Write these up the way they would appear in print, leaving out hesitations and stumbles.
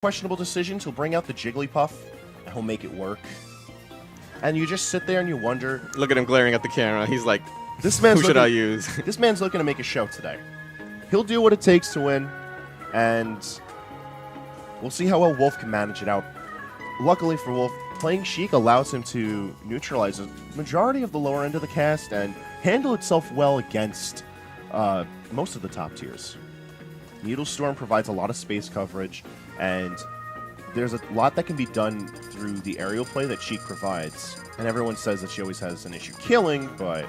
questionable decisions. He'll bring out the Jigglypuff, and he'll make it work. And you just sit there and you wonder... Look at him glaring at the camera. He's like, this man's who should I use? This man's looking to make a show today. He'll do what it takes to win, and we'll see how well Wolf can manage it out. Luckily for Wolf, playing Sheik allows him to neutralize a majority of the lower end of the cast and handle itself well against most of the top tiers. Needlestorm provides a lot of space coverage, and there's a lot that can be done through the aerial play that Sheik provides. And everyone says that she always has an issue killing, but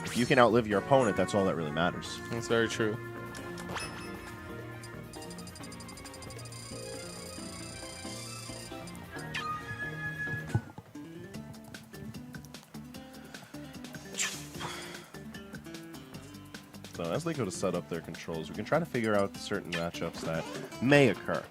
if you can outlive your opponent, that's all that really matters. That's very true. So as they go to set up their controls, we can try to figure out certain matchups that may occur.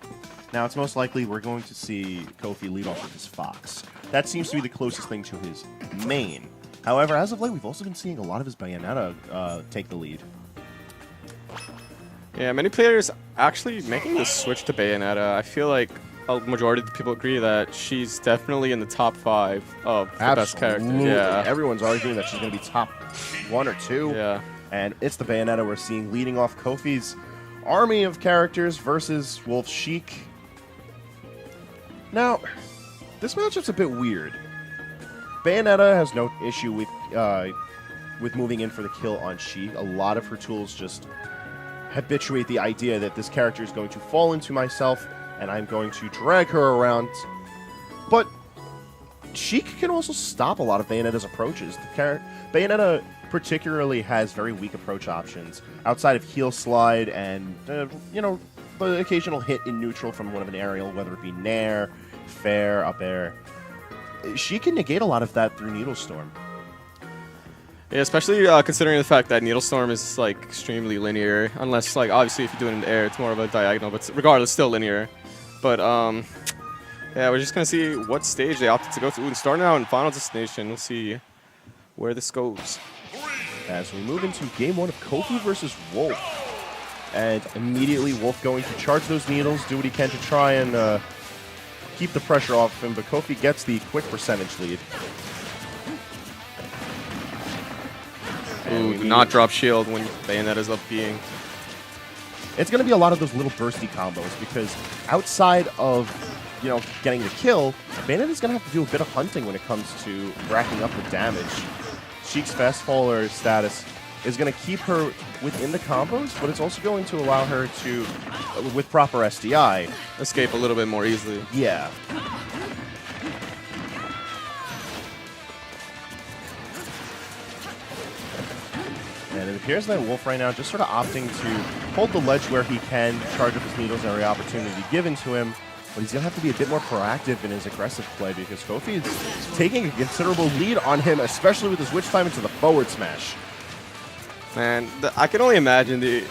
Now, it's most likely we're going to see Kofi lead off with his Fox. That seems to be the closest thing to his main. However, as of late, we've also been seeing a lot of his Bayonetta take the lead. Yeah, many players actually making the switch to Bayonetta. I feel like a majority of the people agree that she's definitely in the top 5 of the best characters. Yeah, everyone's arguing that she's going to be top 1 or 2. Yeah. And it's the Bayonetta we're seeing leading off Kofi's army of characters versus Wolf Sheik. Now, this matchup's a bit weird. Bayonetta has no issue with moving in for the kill on Sheik. A lot of her tools just habituate the idea that this character is going to fall into myself and I'm going to drag her around. But Sheik can also stop a lot of Bayonetta's approaches. Bayonetta particularly has very weak approach options outside of heel slide and, you know, the occasional hit in neutral from one of an aerial, whether it be nair, fair, up air. She can negate a lot of that through Needlestorm. Yeah, especially considering the fact that Needlestorm is like extremely linear, unless like obviously if you do it in the air, it's more of a diagonal, but regardless, still linear. But yeah, we're just gonna see what stage they opted to go to. And starting out in Final Destination, we'll see where this goes. As we move into game 1 of Kofi versus Wolf. And immediately Wolf going to charge those needles, do what he can to try and keep the pressure off him, but Kofi gets the quick percentage lead. Ooh, do not drop shield when Bayonetta's up being. It's going to be a lot of those little bursty combos, because outside of, you know, getting the kill, Bayonetta's going to have to do a bit of hunting when it comes to racking up the damage. Sheik's fast faller status is going to keep her within the combos, but it's also going to allow her to, with proper SDI, escape a little bit more easily. Yeah. And it appears that Wolf right now just sort of opting to hold the ledge where he can, charge up his needles every opportunity given to him. But he's going to have to be a bit more proactive in his aggressive play because Kofi is taking a considerable lead on him, especially with his witch time into the forward smash. Man, I can only imagine the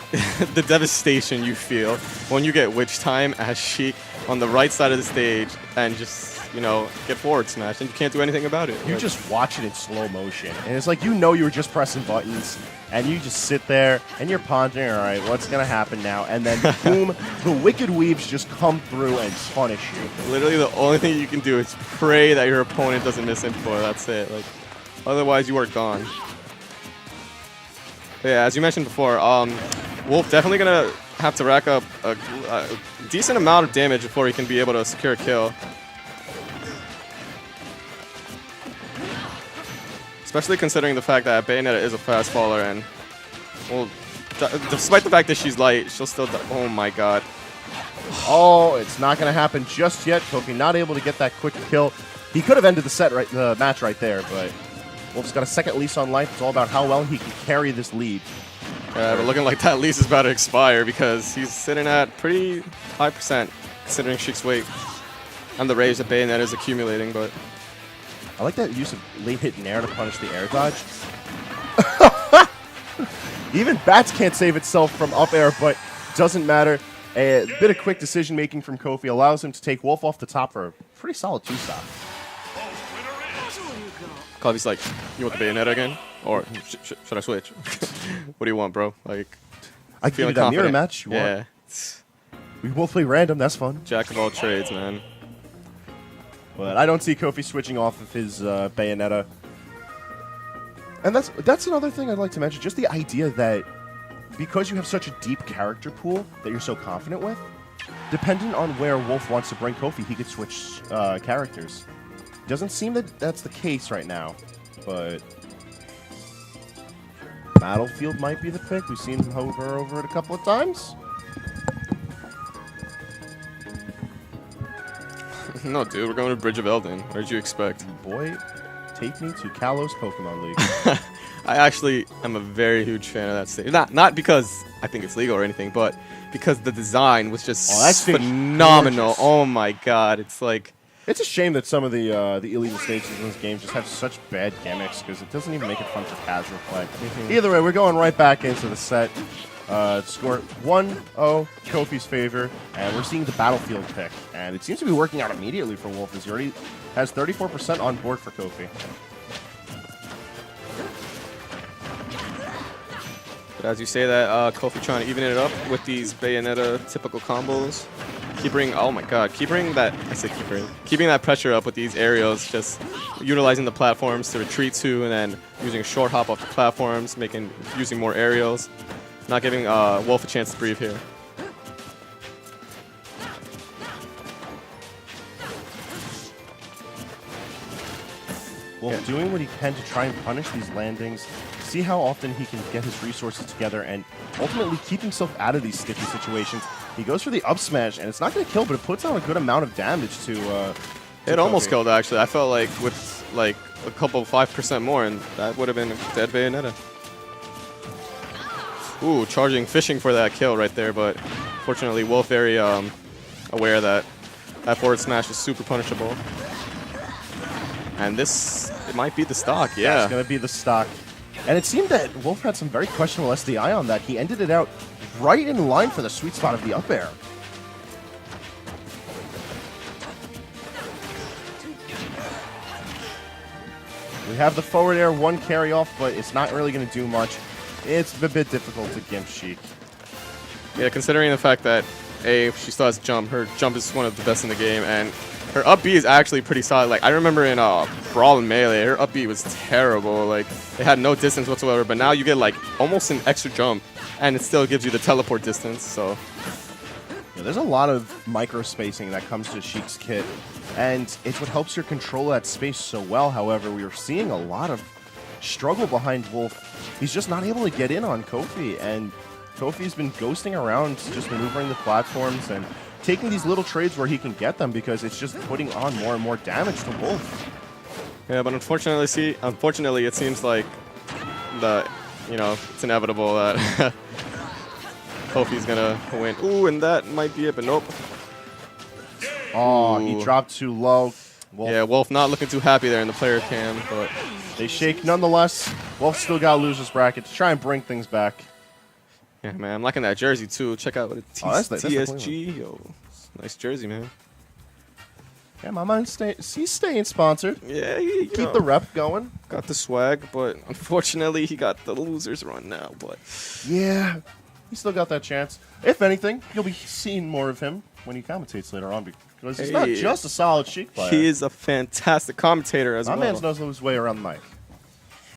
the devastation you feel when you get witch time as Sheik on the right side of the stage and just, you know, get forward smash and you can't do anything about it. You just watch it in slow motion. And it's like, you know, you were just pressing buttons and you just sit there and you're pondering, all right, what's going to happen now? And then, boom, the Wicked Weaves just come through and punish you. Literally the only thing you can do is pray that your opponent doesn't miss info. That's it. Like, otherwise, you are gone. But yeah, as you mentioned before, Wolf definitely going to have to rack up a decent amount of damage before he can be able to secure a kill. Especially considering the fact that Bayonetta is a fast faller and, well, despite the fact that she's light, she'll still oh my god. Oh, it's not going to happen just yet. Kofi not able to get that quick kill. He could have ended the match right there, but Wolf's got a second lease on life. It's all about how well he can carry this lead. Yeah, but looking like that lease is about to expire because he's sitting at pretty high percent considering Sheik's weight and the rage that Bayonetta is accumulating, but I like that use of late hit nair to punish the air dodge. Even Bats can't save itself from up air, but doesn't matter. A bit of quick decision making from Kofi allows him to take Wolf off the top for a pretty solid 2-stop. Kofi's like, you want the Bayonetta again? Or should I switch? What do you want, bro? Like, I can give you that mirror match you want. We will play random. That's fun. Jack of all trades, man. But I don't see Kofi switching off of his Bayonetta. And that's another thing I'd like to mention. Just the idea that because you have such a deep character pool that you're so confident with, depending on where Wolf wants to bring Kofi, he could switch characters. Doesn't seem that that's the case right now, but Battlefield might be the pick. We've seen him hover over it a couple of times. No, dude, we're going to Bridge of Elden. What did you expect? Boy, take me to Kalos Pokemon League. I actually am a very huge fan of that stage. Not because I think it's legal or anything, but because the design was just phenomenal. Oh my god, it's like... It's a shame that some of the illegal stages in this game just have such bad gimmicks because it doesn't even make it fun for casual play. Either way, we're going right back into the set. Score 1-0, Kofi's favor, and we're seeing the Battlefield pick. And it seems to be working out immediately for Wolf, as he already has 34% on board for Kofi. But as you say that, Kofi trying to even it up with these Bayonetta typical combos. Keeping that pressure up with these aerials, just utilizing the platforms to retreat to, and then using a short hop off the platforms, using more aerials, not giving Wolf a chance to breathe here. Wolf doing what he can to try and punish these landings, see how often he can get his resources together, and ultimately keep himself out of these sticky situations. He goes for the up smash, and it's not going to kill, but it puts out a good amount of damage to it almost killed, actually. I felt like with like a couple 5% more, and that would have been a dead Bayonetta. Ooh, fishing for that kill right there, but fortunately Wolf very aware that that forward smash is super punishable. And it might be the stock, yeah. It's going to be the stock. And it seemed that Wolf had some very questionable SDI on that. He ended it out right in line for the sweet spot of the up air. We have the forward air, one carry off, but it's not really going to do much. It's a bit difficult to gimp Sheik. Yeah, considering the fact that she still has jump. Her jump is one of the best in the game, and her up B is actually pretty solid. Like, I remember in Brawl and Melee, her up B was terrible. Like, it had no distance whatsoever, but now you get like almost an extra jump, and it still gives you the teleport distance, so... Yeah, there's a lot of micro spacing that comes to Sheik's kit, and it's what helps her control that space so well. However, we are seeing a lot of struggle behind Wolf. He's just not able to get in on Kofi, and Kofi's been ghosting around, just maneuvering the platforms and taking these little trades where he can get them because it's just putting on more and more damage to Wolf. Yeah, but unfortunately, it seems like it's inevitable that Kofi's gonna win. Ooh, and that might be it, but nope. Oh, Ooh. He dropped too low. Wolf. Yeah, Wolf not looking too happy there in the player cam, but they shake nonetheless. Wolf still got a loser's bracket to try and bring things back. Yeah, man, I'm liking that jersey too. Check out what it's TSG. Yo, nice jersey, man. Yeah, my man's he's staying sponsored. Yeah, keep the rep going. Got the swag, but unfortunately, he got the loser's run now. But yeah, he still got that chance. If anything, you'll be seeing more of him when he commentates later on because he's not just a solid Sheik player. He is a fantastic commentator as well. My man knows his way around the mic.